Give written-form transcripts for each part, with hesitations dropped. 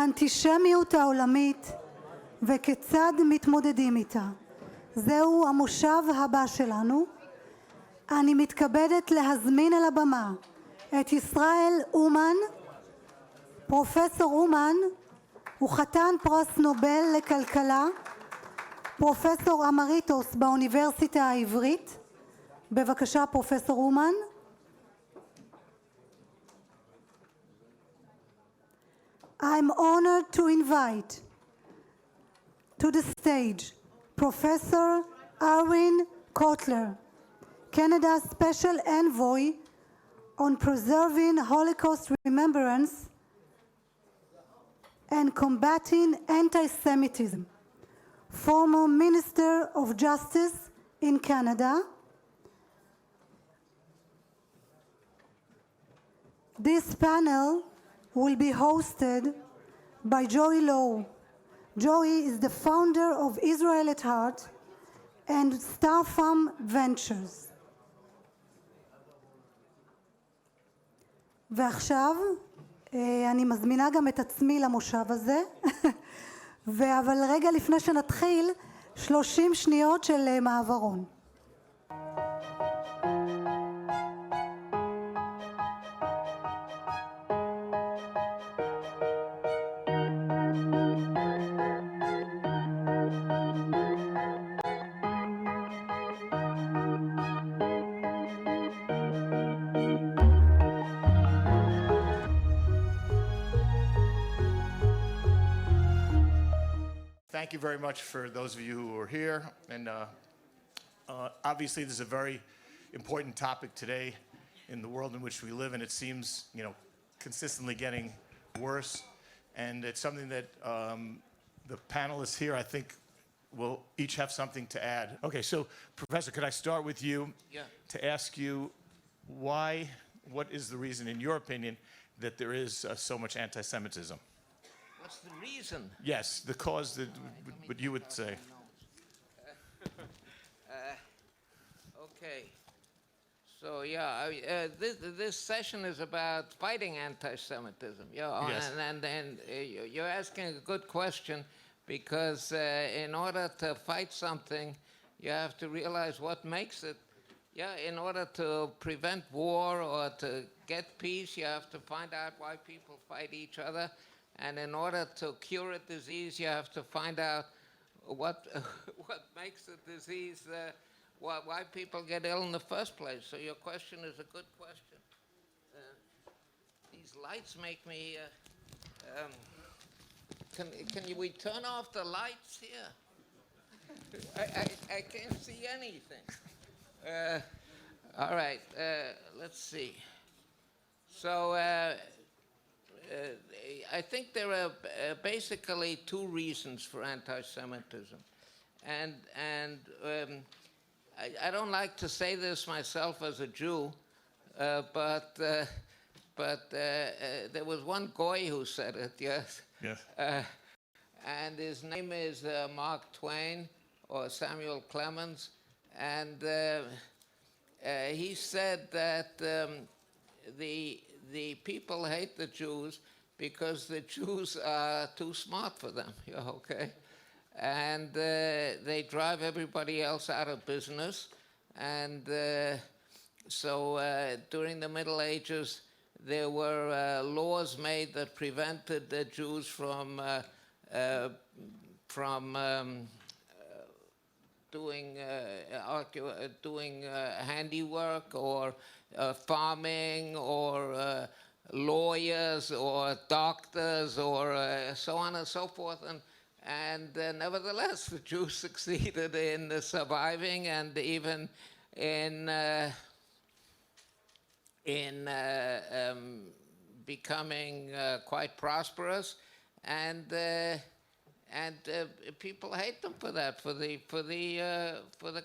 האנטישמיות העולמית וכיצד מתמודדים איתה. זהו המושב הבא שלנו. אני מתכבדת להזמין אל הבמה את ישראל אומן. פרופסור אומן הוא חתן פרס נובל לכלכלה, פרופסור אמריטוס באוניברסיטה העברית. בבקשה פרופסור אומן. I'm honored to invite to the stage Professor Irwin Cotler, Canada's Special Envoy on Preserving Holocaust Remembrance and Combating Anti-Semitism, former Minister of Justice in Canada. This panel will be hosted by Joey Lowe. Joey is the founder of Israel at Heart and Star Farm Ventures. ועכשיו אני מזמינה גם את עצמי למושב הזה, אבל רגע לפני שנתחיל 30 שניות של מעברון. Thank you very much for those of you who are here, and obviously this is a very important topic today in the world in which we live, and it seems, consistently getting worse, and it's something that the panelists here, I think, will each have something to add. Okay, so Professor, could I start with you to ask you what is the reason, in your opinion, that there is so much anti-Semitism? What's the reason? Yes, the cause that what you would say. Okay. So this session is about fighting anti-Semitism. Yes. And you're asking a good question, because in order to fight something, you have to realize what makes it. In order to prevent war or to get peace, you have to find out why people fight each other. And in order to cure a disease, you have to find out what makes the disease, why people get ill in the first place. So your question is a good question. These lights make me... Can we turn off the lights here? I can't see anything. All right, let's see. So... I think there are basically two reasons for anti-Semitism, and I don't like to say this myself as a Jew, but there was one goy who said it, yes. Yes. And his name is Mark Twain or Samuel Clemens, and he said that the people hate the Jews because the Jews are too smart for them, okay? And they drive everybody else out of business. And so during the Middle Ages, there were laws made that prevented the Jews from doing handiwork or farming or lawyers or doctors or so on and so forth. And nevertheless, the Jews succeeded in surviving and even in becoming quite prosperous. And people hate them for that, for the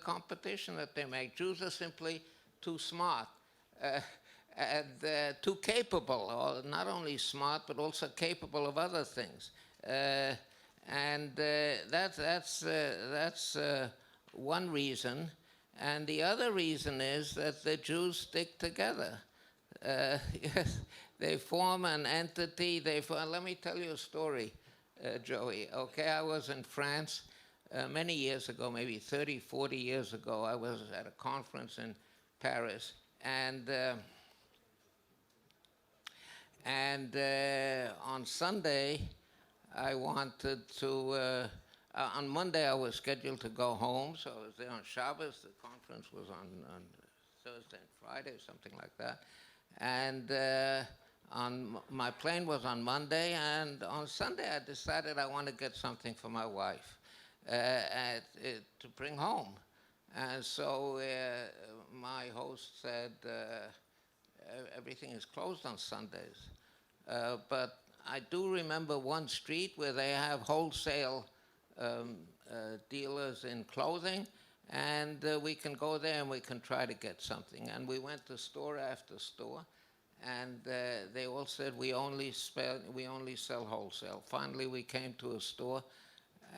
competition that they make. Jews are simply too smart and too capable, or not only smart but also capable of other things. And that's one reason. And the other reason is that the Jews stick together. Yes, They form an entity. Let me tell you a story, Joey. Okay, I was in France many years ago, maybe 30, 40 years ago. I was at a conference in Paris, and on Sunday, I wanted to. On Monday, I was scheduled to go home, so I was there on Shabbos. The conference was on Thursday and Friday, something like that. And my plane was on Monday, and on Sunday, I decided I want to get something for my wife to bring home. And so my host said, everything is closed on Sundays. But I do remember one street where they have wholesale dealers in clothing, and we can go there and we can try to get something. And we went to store after store, and they all said we only sell wholesale. Finally, we came to a store,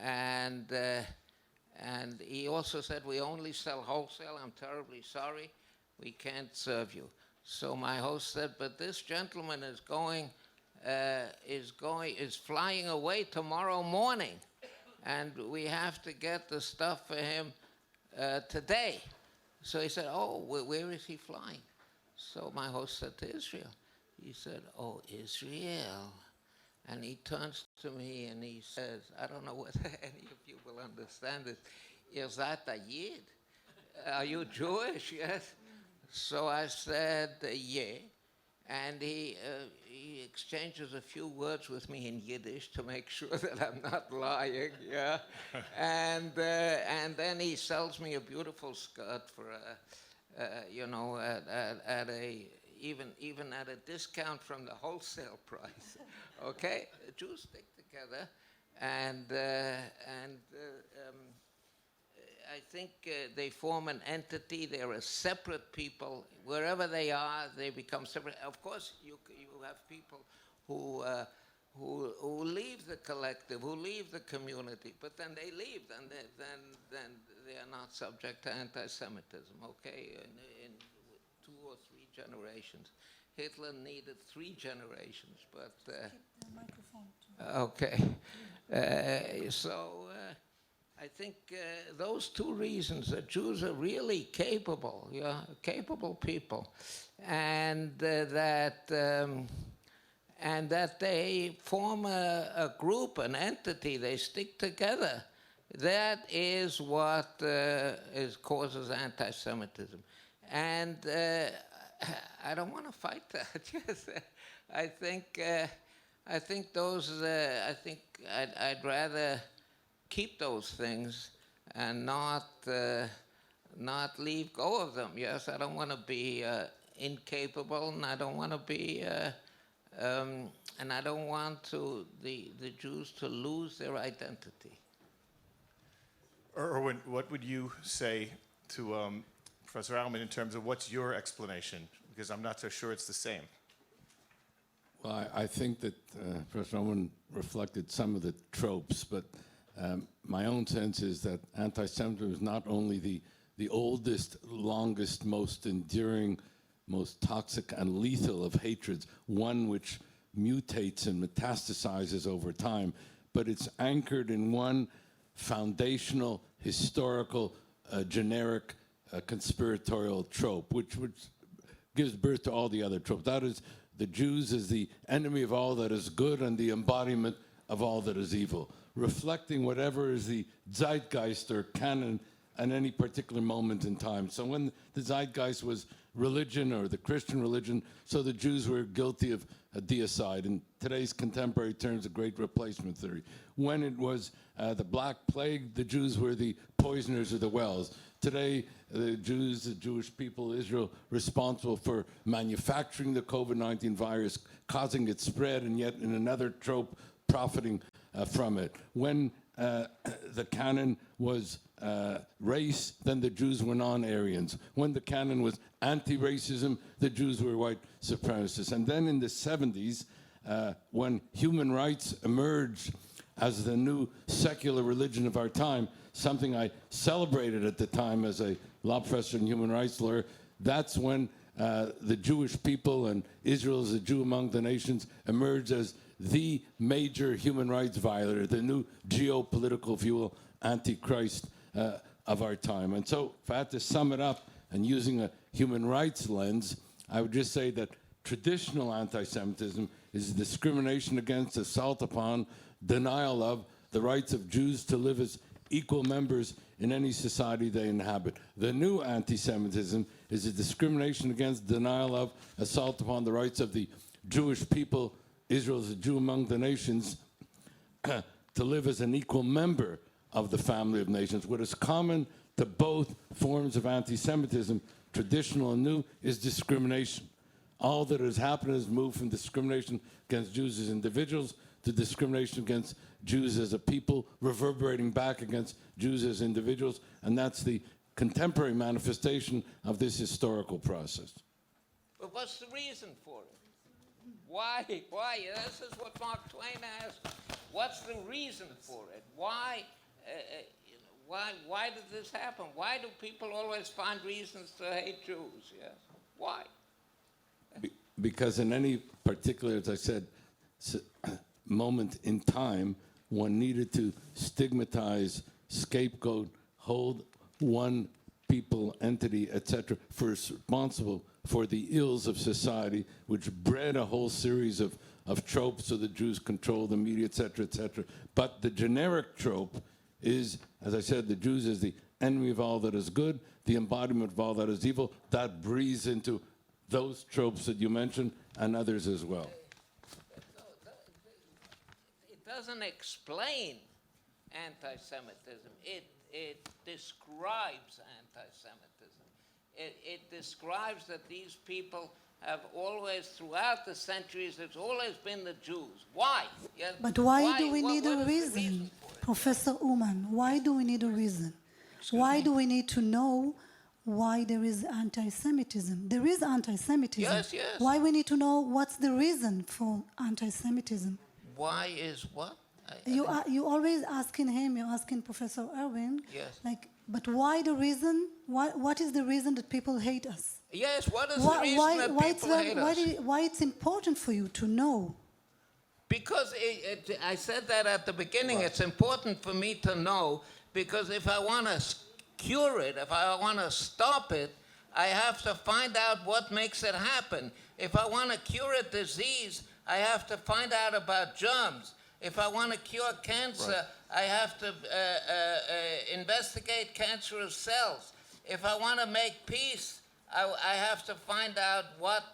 and he also said we only sell wholesale. I'm terribly sorry, we can't serve you. So my host said, but this gentleman is flying away tomorrow morning, and we have to get the stuff for him today. So he said, oh, where is he flying? So my host said, to Israel. He said, oh, Israel. And he turns to me and he says, I don't know whether any of you will understand this. Is that a Yid? Are you Jewish? Yes. So I said, yeah. And he exchanges a few words with me in Yiddish to make sure that I'm not lying, yeah. And then he sells me a beautiful skirt for even at a discount from the wholesale price. Okay, the Jews stick together, and I think they form an entity. They're a separate people. Wherever they are, they become separate. Of course, you have people who leave the collective, who leave the community, but then they leave, and then they are not subject to anti-Semitism. Okay, in 2 or 3 generations. Hitler needed 3 generations, but Keep the microphone too. okay. So I think those 2 reasons that Jews are really capable, capable people, and that they form a group, an entity, they stick together. That is what causes anti-Semitism. And I don't want to fight that. Yes, I think I'd rather keep those things and not leave go of them. Yes, I don't want to be incapable, and I don't want to be, and I don't want the Jews to lose their identity. Irwin, what would you say to Professor Allman in terms of what's your explanation? Because I'm not so sure it's the same. Well, I think that Professor Owen reflected some of the tropes, but my own sense is that anti-Semitism is not only the oldest, longest, most enduring, most toxic and lethal of hatreds, one which mutates and metastasizes over time, but it's anchored in one foundational, historical, generic, conspiratorial trope, which gives birth to all the other tropes. That is, the Jews as the enemy of all that is good and the embodiment of all that is evil, reflecting whatever is the zeitgeist or canon at any particular moment in time. So when the zeitgeist was religion or the Christian religion, so the Jews were guilty of a deicide. In today's contemporary terms, a great replacement theory. When it was the Black Plague, the Jews were the poisoners of the wells. Today, the Jews, the Jewish people, Israel, responsible for manufacturing the COVID-19 virus, causing its spread, and yet in another trope, profiting from it. When the canon was race, then the Jews were non-Aryans. When the canon was anti-racism, the Jews were white supremacists. And then in the 70s, when human rights emerged as the new secular religion of our time, something I celebrated at the time as a law professor and human rights lawyer, that's when the Jewish people and Israel as a Jew among the nations emerged as the major human rights violator, the new geopolitical, if you will, antichrist of our time. And so if I had to sum it up and using a human rights lens, I would just say that traditional anti-Semitism is discrimination against, assault upon, denial of the rights of Jews to live as equal members in any society they inhabit. The new anti-Semitism is a discrimination against, denial of, assault upon the rights of the Jewish people, Israel as a Jew among the nations, to live as an equal member of the family of nations. What is common to both forms of anti-Semitism, traditional and new, is discrimination. All that has happened is moved from discrimination against Jews as individuals to discrimination against Jews as a people, reverberating back against Jews as individuals, and that's the contemporary manifestation of this historical process. But what's the reason for it? Why? This is what Mark Twain asked. What's the reason for it? Why did this happen? Why do people always find reasons to hate Jews? Yes. Why? Because in any particular, as I said, moment in time, one needed to stigmatize, scapegoat, hold one people, entity, etc., for responsible for the ills of society, which bred a whole series of tropes so the Jews control the media, etc., etc. But the generic trope is, as I said, the Jews is the enemy of all that is good, the embodiment of all that is evil. That breathes into those tropes that you mentioned and others as well. It doesn't explain anti-Semitism. It describes anti-Semitism. It describes that these people have always, throughout the centuries, it's always been the Jews. Why? Yes. But why do we What- need what a is the reason, for it? Professor Uman? Why do we need a reason? Why do we need to know why there is anti-Semitism? There is anti-Semitism. Yes, yes. Why we need to know what's the reason for anti-Semitism? Why is what? You always asking him, you're asking Professor Irwin, Yes. like, but why the reason? What is the reason that people hate us? Yes, what is the reason that people hate us? Why it's important for you to know? Because I said that at the beginning. It's important for me to know, because if I want to cure it, if I want to stop it, I have to find out what makes it happen. If I want to cure a disease, I have to find out about germs. If I want to cure cancer, I have to investigate cancerous cells. If I want to make peace, I have to find out what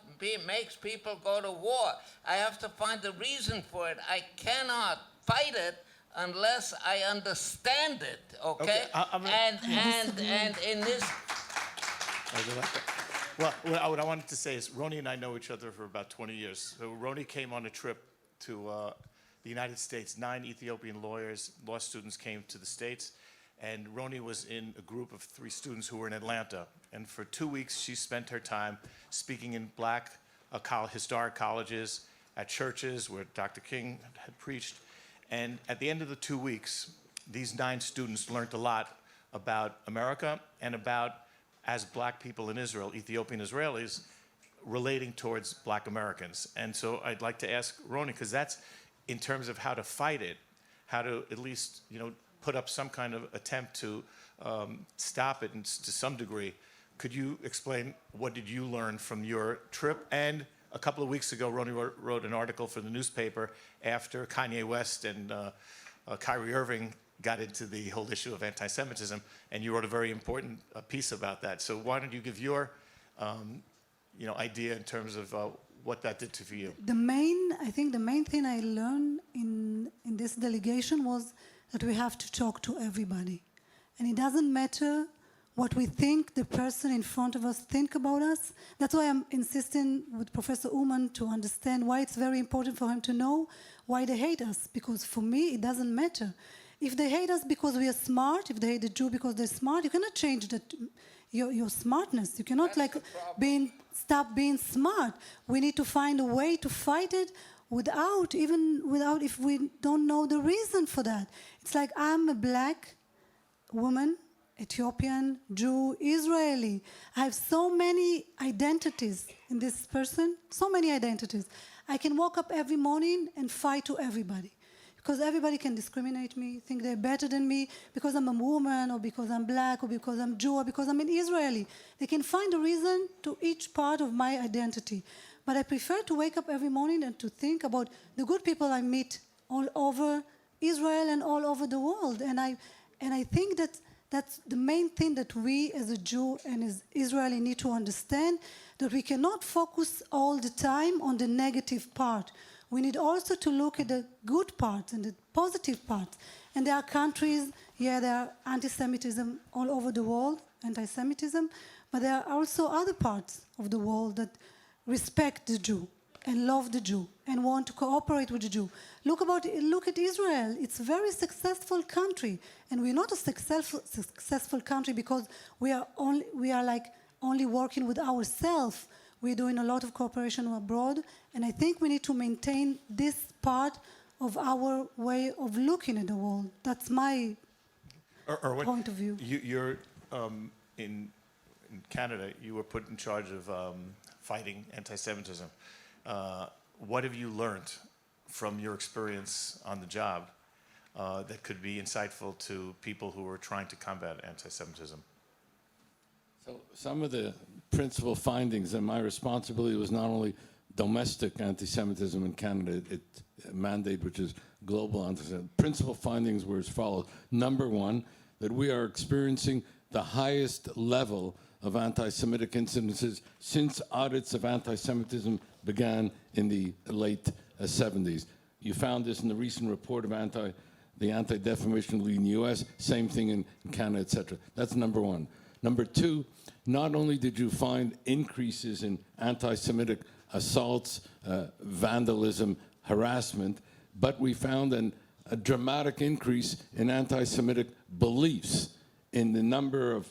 makes people go to war. I have to find the reason for it. I cannot fight it unless I understand it, okay? And in this... Well, what I wanted to say is Ronnie and I know each other for about 20 years. So Ronnie came on a trip to the United States. 9 Ethiopian law students came to the States, and Ronnie was in a group of 3 students who were in Atlanta. And for 2 weeks, she spent her time speaking in black historic colleges, at churches where Dr. King had preached. And at the end of the 2 weeks, these 9 students learned a lot about America and about, as black people in Israel, Ethiopian Israelis, relating towards black Americans. And so I'd like to ask Ronnie, because that's in terms of how to fight it, how to at least, put up some kind of attempt to stop it to some degree. Could you explain what did you learn from your trip? And a couple of weeks ago, Ronnie wrote an article for the newspaper after Kanye West and Kyrie Irving got into the whole issue of anti-Semitism, and you wrote a very important piece about that. So why don't you give your idea in terms of what that did for you? I think the main thing I learned in this delegation was that we have to talk to everybody. And it doesn't matter what we think the person in front of us think about us. That's why I'm insisting with Professor Uman to understand why it's very important for him to know why they hate us. Because for me, it doesn't matter. If they hate us because we are smart, if they hate the Jew because they're smart, you cannot change your smartness. You cannot stop being smart. We need to find a way to fight it without if we don't know the reason for that. It's like I'm a black woman Ethiopian, Jew, Israeli. I have so many identities in this person, so many identities. I can wake up every morning and fight to everybody. Because everybody can discriminate me, think they're better than me, because I'm a woman, or because I'm black, or because I'm Jew, or because I'm an Israeli. They can find a reason to each part of my identity. But I prefer to wake up every morning and to think about the good people I meet all over Israel and all over the world. And I think that that's the main thing that we as a Jew and as Israeli need to understand, that we cannot focus all the time on the negative part. We need also to look at the good parts and the positive parts. And there are countries, there are anti-Semitism all over the world, anti-Semitism, but there are also other parts of the world that respect the Jew and love the Jew and want to cooperate with the Jew. Look at Israel. It's a very successful country, and we're not a successful country because we are only working with ourselves. We're doing a lot of cooperation abroad, and I think we need to maintain this part of our way of looking at the world. That's my Irwin, point of view. You're in Canada, you were put in charge of fighting anti-Semitism. What have you learned from your experience on the job that could be insightful to people who are trying to combat anti-Semitism? So some of the principal findings, and my responsibility was not only domestic anti-Semitism in Canada, a mandate which is global anti-Semitism. Principal findings were as follows. Number one, that we are experiencing the highest level of anti-Semitic incidences since audits of anti-Semitism began in the late 70s. You found this in the recent report of the Anti-Defamation League in the US, same thing in Canada, etc. That's number one. Number two, not only did you find increases in anti-Semitic assaults, vandalism, harassment, but we found a dramatic increase in anti-Semitic beliefs, in the number of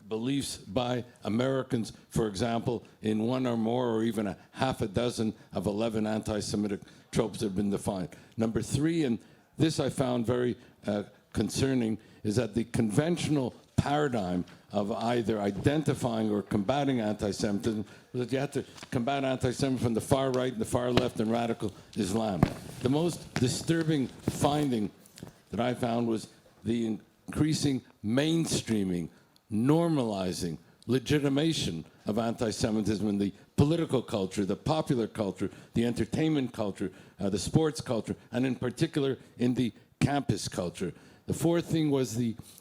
beliefs by Americans, for example, in one or more or even a half a dozen of 11 anti-Semitic tropes that have been defined. Number three, and this I found very concerning, is that the conventional paradigm of either identifying or combating anti-Semitism was that you had to combat anti-Semitism from the far right and the far left and radical Islam. The most disturbing finding that I found was the increasing mainstreaming, normalizing, legitimation of anti-Semitism in the political culture, the popular culture, the entertainment culture, the sports culture, and in particular in the campus culture. The fourth thing was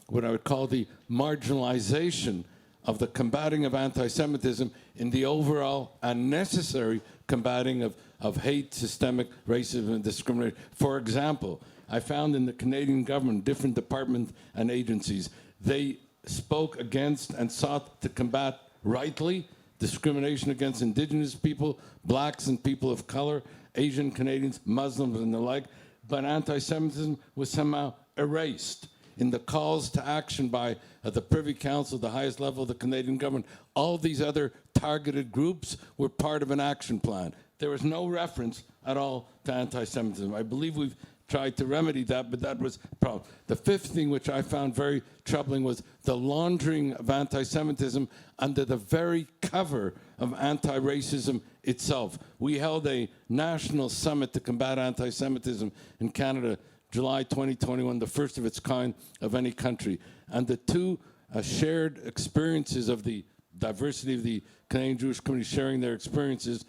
what I would call the marginalization of the combating of anti-Semitism in the overall unnecessary combating of hate, systemic racism, and discrimination. For example, I found in the Canadian government, different departments and agencies, they spoke against and sought to combat rightly discrimination against Indigenous people, blacks and people of color, Asian Canadians, Muslims, and the like, but anti-Semitism was somehow erased. In the calls to action by the Privy Council, the highest level of the Canadian government, all these other targeted groups were part of an action plan. There was no reference at all to anti-Semitism. I believe we've tried to remedy that, but that was a problem. The fifth thing, which I found very troubling, was the laundering of anti-Semitism under the very cover of anti-racism itself. We held a national summit to combat anti-Semitism in Canada, July 2021, the first of its kind of any country. And the two shared experiences of the diversity of the Canadian Jewish community, sharing their experiences,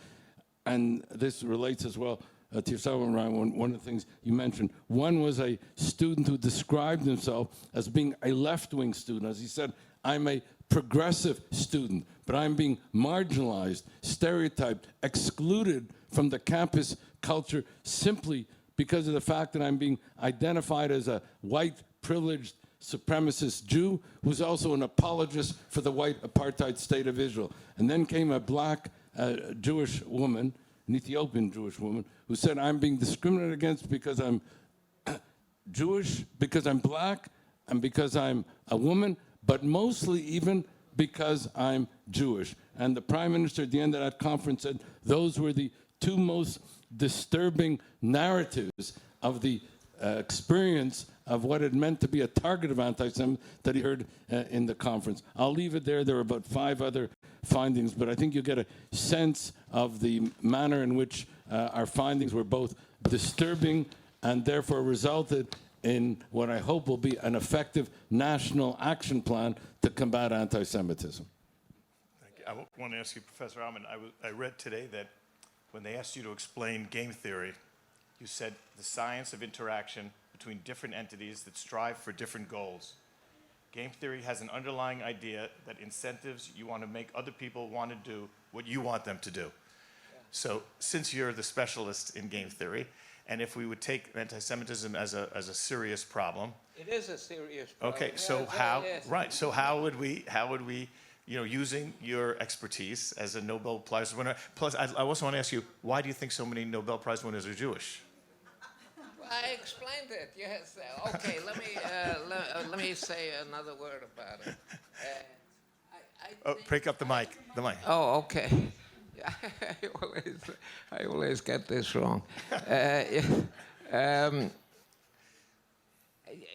and this relates as well to yourself, Ryan, one of the things you mentioned. One was a student who described himself as being a left-wing student. As he said, I'm a progressive student, but I'm being marginalized, stereotyped, excluded from the campus culture simply because of the fact that I'm being identified as a white, privileged, supremacist Jew who's also an apologist for the white apartheid state of Israel. And then came a black Jewish woman, an Ethiopian Jewish woman, who said, I'm being discriminated against because I'm Jewish, because I'm black, and because I'm a woman, but mostly even because I'm Jewish. And the Prime Minister at the end of that conference said those were the two most disturbing narratives of the experience of what it meant to be a target of anti-Semitism that he heard in the conference. I'll leave it there. There are about 5 other findings, but I think you get a sense of the manner in which our findings were both disturbing and therefore resulted in what I hope will be an effective national action plan to combat anti-Semitism. Thank you. I want to ask you, Professor Allman, I read today that when they asked you to explain game theory, you said the science of interaction between different entities that strive for different goals. Game theory has an underlying idea that incentives you want to make other people want to do what you want them to do. Yeah. So since you're the specialist in game theory, and if we would take anti-Semitism as a serious problem. It is a serious problem. Okay, so how would we, using your expertise as a Nobel Prize winner, plus I also want to ask you, why do you think so many Nobel Prize winners are Jewish? I explained it. Yes. Okay. Let me say another word about it. Break up the mic. The mic. Oh, okay. I always get this wrong.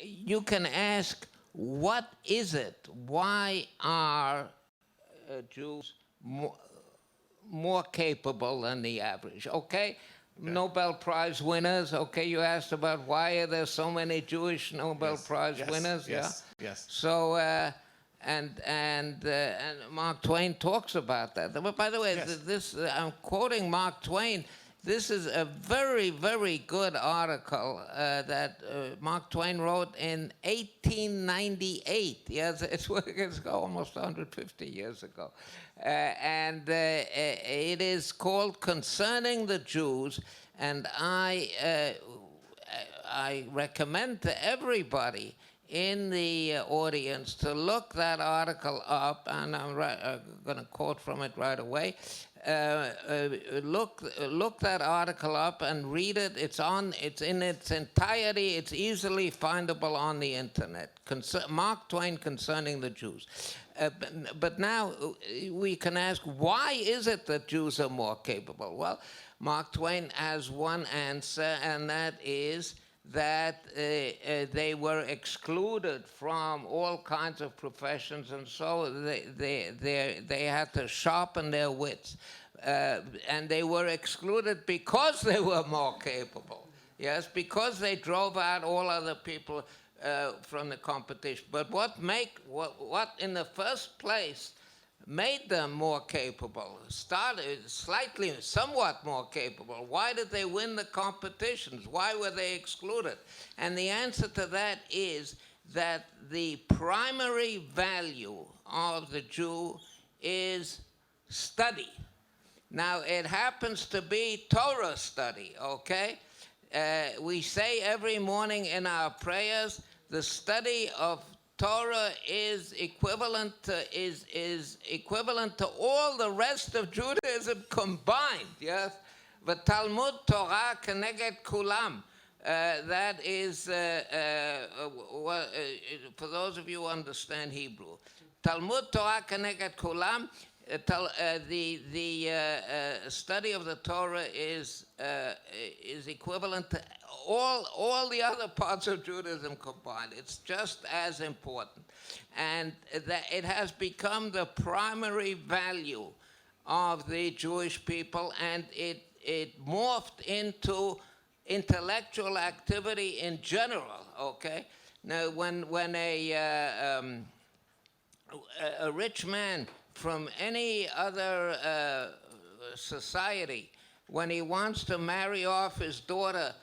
You can ask, what is it? Why are Jews more capable than the average? Okay. Nobel Prize winners. Okay, you asked about why are there so many Jewish Nobel Prize winners? Yes. So, and Mark Twain talks about that. But by the way, this I'm quoting Mark Twain. This is a very, very good article that Mark Twain wrote in 1898. Yes, it's almost 150 years ago. And it is called Concerning the Jews, and I recommend to everybody in the audience to look that article up, and I'm going to quote from it right away. Look that article up and read it. It's in its entirety. It's easily findable on the internet. Mark Twain Concerning the Jews. But now we can ask, why is it that Jews are more capable? Well, Mark Twain has one answer, and that is that they were excluded from all kinds of professions, and so they had to sharpen their wits. And they were excluded because they were more capable. Yes, because they drove out all other people from the competition. But what in the first place made them more capable, somewhat more capable? Why did they win the competitions? Why were they excluded? And the answer to that is that the primary value of the Jew is study. Now, it happens to be Torah study, okay? We say every morning in our prayers, the study of Torah is equivalent to all the rest of Judaism combined. Yes, but Talmud Torah keneged kulam. That is for those of you who understand Hebrew. Talmud Torah keneged kulam. The study of the Torah is equivalent to all the other parts of Judaism combined. It's just as important, and that it has become the primary value of the Jewish people, and it morphed into intellectual activity in general. Okay, now when a rich man from any other society, when he wants to marry off his daughter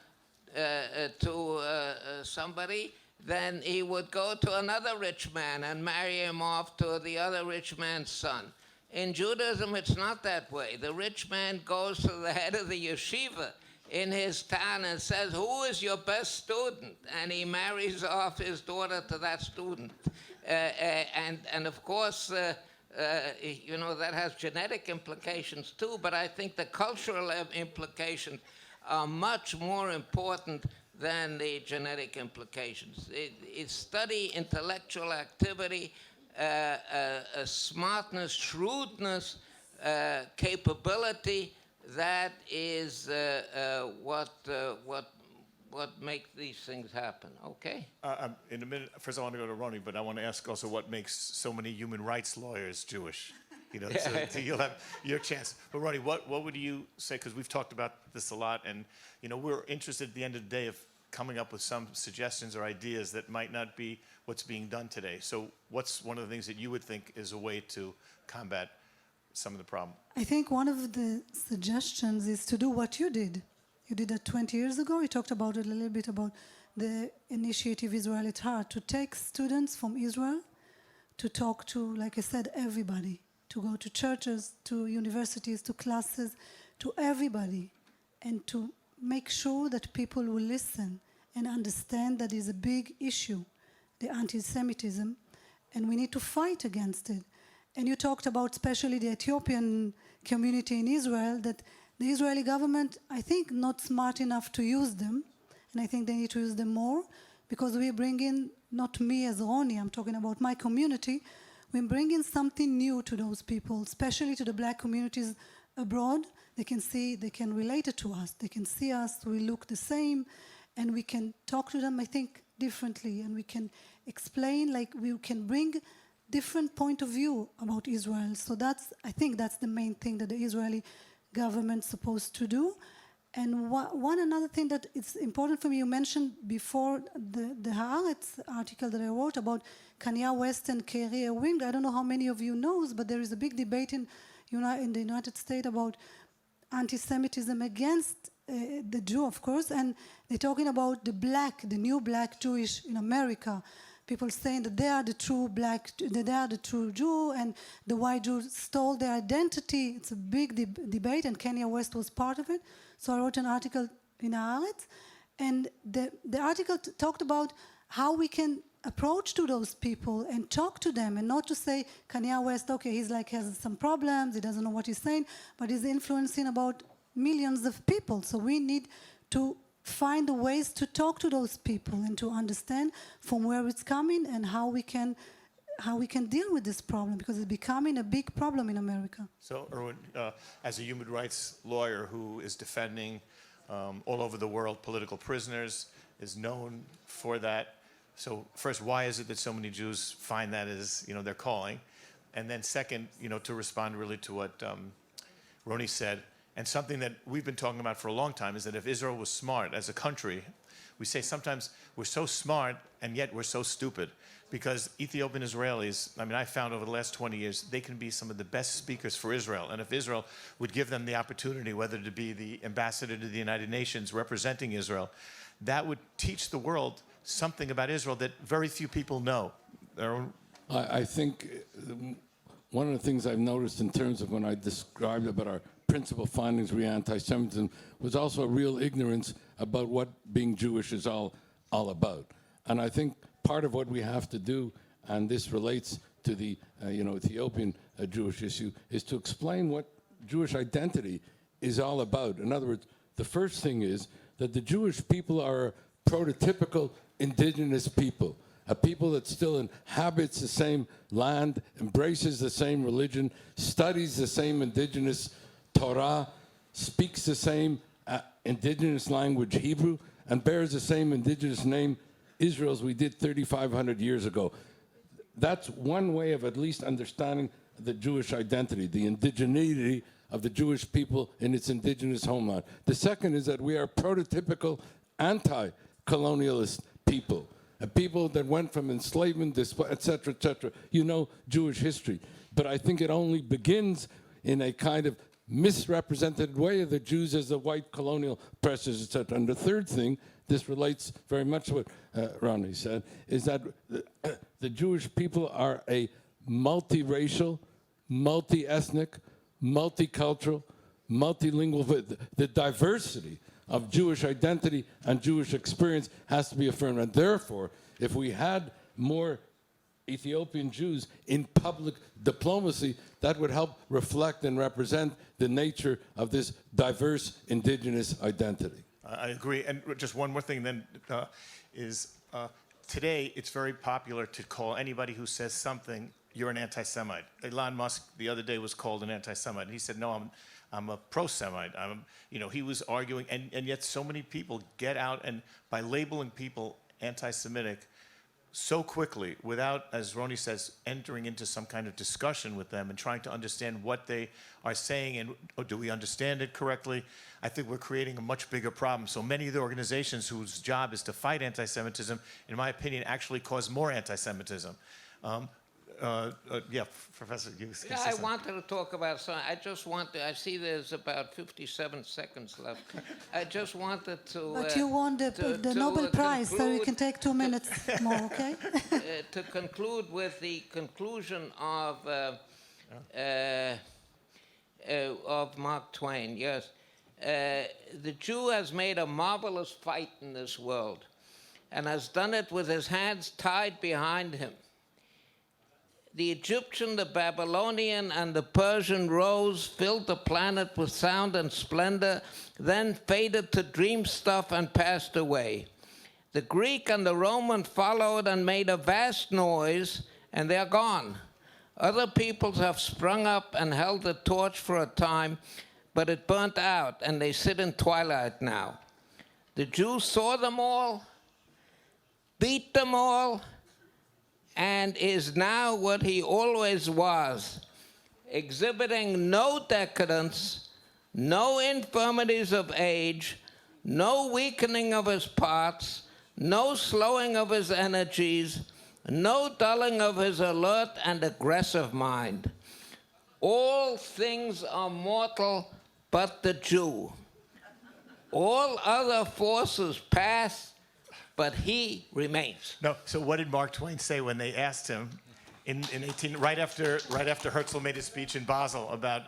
to somebody, then he would go to another rich man and marry him off to the other rich man's son. In Judaism, it's not that way. The rich man goes to the head of the yeshiva in his town and says, "Who is your best student?" And he marries off his daughter to that student. And of course, that has genetic implications too, but I think the cultural implications are much more important than the genetic implications. It study intellectual activity, smartness, shrewdness, capability. That is what what makes these things happen, okay? In a minute, first I want to go to Ronnie, but I want to ask also what makes so many human rights lawyers Jewish. You know, so you'll have your chance. But Ronnie, what would you say? Because we've talked about this a lot, and you know, we're interested at the end of the day of coming up with some suggestions or ideas that might not be what's being done today. So what's one of the things that you would think is a way to combat some of the problem? I think one of the suggestions is to do what you did. You did that 20 years ago. You talked about it a little bit about the initiative Israel at Heart, to take students from Israel to talk to, like I said, everybody, to go to churches, to universities, to classes, to everybody, and to make sure that people will listen and understand that is a big issue, the anti-Semitism, and we need to fight against it. And you talked about especially the Ethiopian community in Israel, that the Israeli government, I think, not smart enough to use them, and I think they need to use them more, because we bring in, not me as Ronnie, I'm talking about my community, we bring in something new to those people, especially to the black communities abroad. They can see, they can relate it to us, they can see us, we look the same, and we can talk to them, I think, differently, and we can explain, like we can bring different point of view about Israel. So that's, I think that's the main thing that the Israeli government's supposed to do. And one another thing that it's important for me, you mentioned before the Haaretz article that I wrote about Kanye West and Kyrie Irwin. I don't know how many of you knows, but there is a big debate in the United States about anti-Semitism against the Jew, of course, and they're talking about the new black Jewish in America. People saying that they are the true that they are the true Jew, and the white Jews stole their identity. It's a big debate, and Kanye West was part of it. So I wrote an article in Haaretz, and the article talked about how we can approach to those people and talk to them, and not to say Kanye West, okay, he's like has some problems, he doesn't know what he's saying, but he's influencing about millions of people. So we need to find the ways to talk to those people and to understand from where it's coming and how we can deal with this problem, because it's becoming a big problem in America. So, Irwin, as a human rights lawyer who is defending all over the world political prisoners, is known for that. So, first, why is it that so many Jews find that as their calling? And then, second, to respond really to what Ronnie said, and something that we've been talking about for a long time is that if Israel was smart as a country, we say sometimes we're so smart and yet we're so stupid. Because Ethiopian Israelis, I found over the last 20 years, they can be some of the best speakers for Israel. And if Israel would give them the opportunity, whether to be the ambassador to the United Nations representing Israel, that would teach the world something about Israel that very few people know. I think one of the things I've noticed in terms of when I described about our principal findings re anti-Semitism was also a real ignorance about what being Jewish is all about. And I think part of what we have to do, and this relates to the Ethiopian Jewish issue, is to explain what Jewish identity is all about. In other words, the first thing is that the Jewish people are a prototypical indigenous people, a people that still inhabits the same land, embraces the same religion, studies the same indigenous Torah, speaks the same indigenous language Hebrew, and bears the same indigenous name Israel as we did 3,500 years ago. That's one way of at least understanding the Jewish identity, the indigeneity of the Jewish people in its indigenous homeland. The second is that we are prototypical anti-colonialist people, a people that went from enslavement, etc., etc. Jewish history. But I think it only begins in a kind of misrepresented way of the Jews as the white colonial oppressors, etc. And the third thing, this relates very much to what Ronnie said, is that the Jewish people are a multiracial, multi-ethnic, multicultural, multilingual. The diversity of Jewish identity and Jewish experience has to be affirmed. And therefore, if we had more Ethiopian Jews in public diplomacy, that would help reflect and represent the nature of this diverse indigenous identity. I agree. And just one more thing then is today it's very popular to call anybody who says something, you're an anti-Semite. Elon Musk the other day was called an anti-Semite. He said, no, I'm a pro-Semite. He was arguing, and yet so many people get out and by labeling people anti-Semitic so quickly without, as Ronnie says, entering into some kind of discussion with them and trying to understand what they are saying and do we understand it correctly, I think we're creating a much bigger problem. So many of the organizations whose job is to fight anti-Semitism, in my opinion, actually cause more anti-Semitism. Yeah, Professor, you can say I something. wanted to talk about something. I see there's about 57 seconds left. I just wanted to... But you won the Nobel Prize, so you can take 2 minutes more, okay? To conclude with the conclusion of Mark Twain, yes. The Jew has made a marvelous fight in this world and has done it with his hands tied behind him. The Egyptian, the Babylonian, and the Persian rose, filled the planet with sound and splendor, then faded to dream stuff and passed away. The Greek and the Roman followed and made a vast noise, and they're gone. Other peoples have sprung up and held the torch for a time, but it burnt out, and they sit in twilight now. The Jews saw them all, beat them all, and is now what he always was, exhibiting no decadence, no infirmities of age, no weakening of his parts, no slowing of his energies, no dulling of his alert and aggressive mind. All things are mortal but the Jew. All other forces pass, but he remains. No. So what did Mark Twain say when they asked him right after Herzl made his speech in Basel about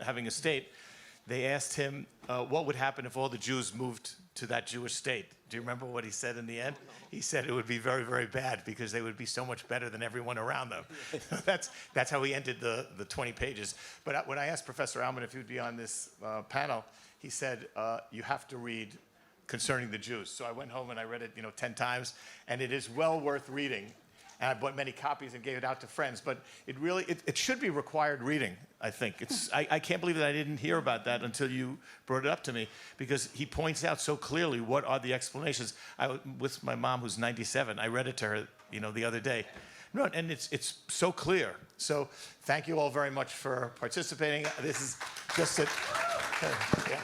having a state? They asked him what would happen if all the Jews moved to that Jewish state. Do you remember what he said in the end? He said it would be very, very bad because they would be so much better than everyone around them. That's how he ended the 20 pages. But when I asked Professor Aumann if he would be on this panel, he said, you have to read Concerning the Jews. So I went home and I read it, 10 times, and it is well worth reading. And I bought many copies and gave it out to friends. But it should be required reading, I think. I can't believe that I didn't hear about that until you brought it up to me, because he points out so clearly what are the explanations. With my mom, who's 97, I read it to her, the other day. No, and it's so clear. So thank you all very much for participating. This is just it. Yeah.